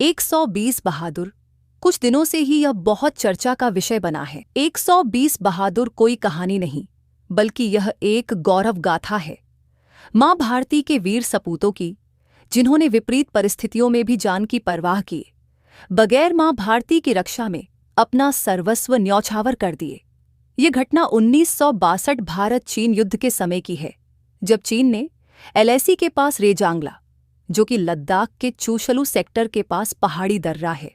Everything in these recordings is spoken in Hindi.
120 बहादुर। कुछ दिनों से ही यह बहुत चर्चा का विषय बना है। 120 बहादुर कोई कहानी नहीं, बल्कि यह एक गौरव गाथा है मां भारती के वीर सपूतों की, जिन्होंने विपरीत परिस्थितियों में भी जान की परवाह किए बगैर मां भारती की रक्षा में अपना सर्वस्व न्यौछावर कर दिए। ये घटना 1962 भारत चीन युद्ध के समय की है, जब चीन ने एलएसी के पास रेजांगला, जो कि लद्दाख के चूशलू सेक्टर के पास पहाड़ी दर्रा है,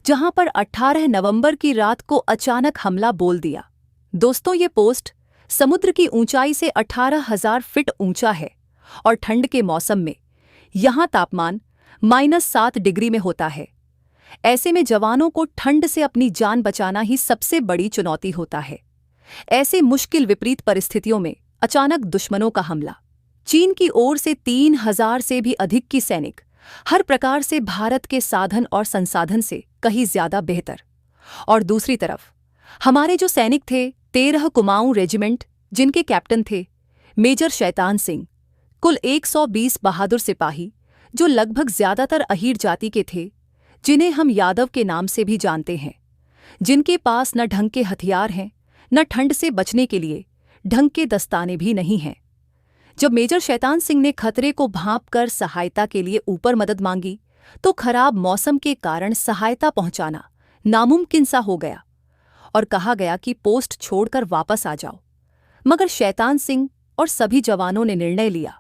जहां पर 18 नवंबर की रात को अचानक हमला बोल दिया। दोस्तों, ये पोस्ट समुद्र की ऊंचाई से 18,000 फीट ऊंचा है और ठंड के मौसम में यहां तापमान -7 डिग्री में होता है। ऐसे में जवानों को ठंड से अपनी जान बचाना ही सबसे बड़ी चुनौती होता है। ऐसे मुश्किल विपरीत परिस्थितियों में अचानक दुश्मनों का हमला, चीन की ओर से 3,000 से भी अधिक की सैनिक, हर प्रकार से भारत के साधन और संसाधन से कहीं ज्यादा बेहतर। और दूसरी तरफ हमारे जो सैनिक थे 13 कुमाऊं रेजिमेंट, जिनके कैप्टन थे मेजर शैतान सिंह, कुल 120 बहादुर सिपाही, जो लगभग ज्यादातर अहीर जाति के थे, जिन्हें हम यादव के नाम से भी जानते हैं, जिनके पास न ढंग के हथियार हैं, न ठंड से बचने के लिए ढंग के दस्ताने भी नहीं हैं। जब मेजर शैतान सिंह ने खतरे को भांपकर सहायता के लिए ऊपर मदद मांगी, तो खराब मौसम के कारण सहायता पहुंचाना नामुमकिन सा हो गया और कहा गया कि पोस्ट छोड़कर वापस आ जाओ। मगर शैतान सिंह और सभी जवानों ने निर्णय लिया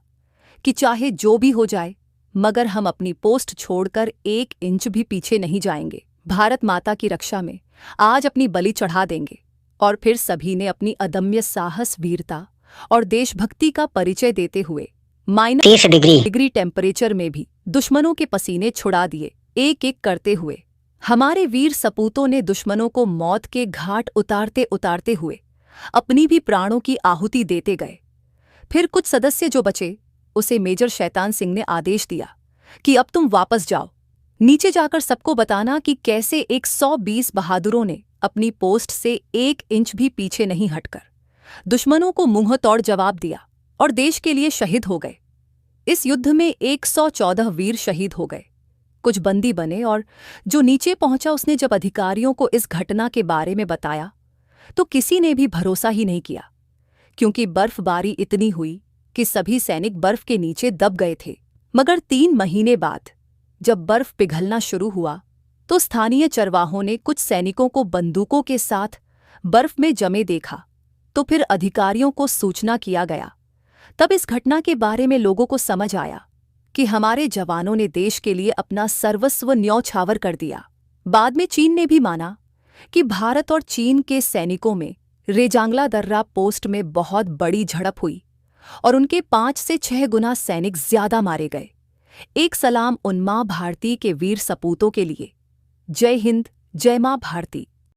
कि चाहे जो भी हो जाए, मगर हम अपनी पोस्ट छोड़कर 1 इंच भी पीछे नहीं जाएंगे। भारत माता की रक्षा में आज अपनी बलि चढ़ा देंगे। और फिर सभी ने अपनी अदम्य साहस, वीरता और देशभक्ति का परिचय देते हुए -30 डिग्री टेम्परेचर में भी दुश्मनों के पसीने छुड़ा दिए। एक एक करते हुए हमारे वीर सपूतों ने दुश्मनों को मौत के घाट उतारते उतारते हुए अपनी भी प्राणों की आहुति देते गए। फिर कुछ सदस्य जो बचे, उसे मेजर शैतान सिंह ने आदेश दिया कि अब तुम वापस जाओ, नीचे जाकर सबको बताना कि कैसे 120 बहादुरों ने अपनी पोस्ट से 1 इंच भी पीछे नहीं हटकर दुश्मनों को मुंह तोड़ जवाब दिया और देश के लिए शहीद हो गए। इस युद्ध में 114 वीर शहीद हो गए, कुछ बंदी बने, और जो नीचे पहुंचा उसने जब अधिकारियों को इस घटना के बारे में बताया तो किसी ने भी भरोसा ही नहीं किया, क्योंकि बर्फबारी इतनी हुई कि सभी सैनिक बर्फ के नीचे दब गए थे। मगर 3 महीने बाद जब बर्फ पिघलना शुरू हुआ तो स्थानीय चरवाहों ने कुछ सैनिकों को बंदूकों के साथ बर्फ में जमे देखा। तो फिर अधिकारियों को सूचना किया गया। तब इस घटना के बारे में लोगों को समझ आया कि हमारे जवानों ने देश के लिए अपना सर्वस्व न्यौछावर कर दिया। बाद में चीन ने भी माना कि भारत और चीन के सैनिकों में रेजांगला दर्रा पोस्ट में बहुत बड़ी झड़प हुई और उनके 5 से 6 गुना सैनिक ज्यादा मारे गए। एक सलाम उन मां भारती के वीर सपूतों के लिए। जय हिंद, जय मां भारती।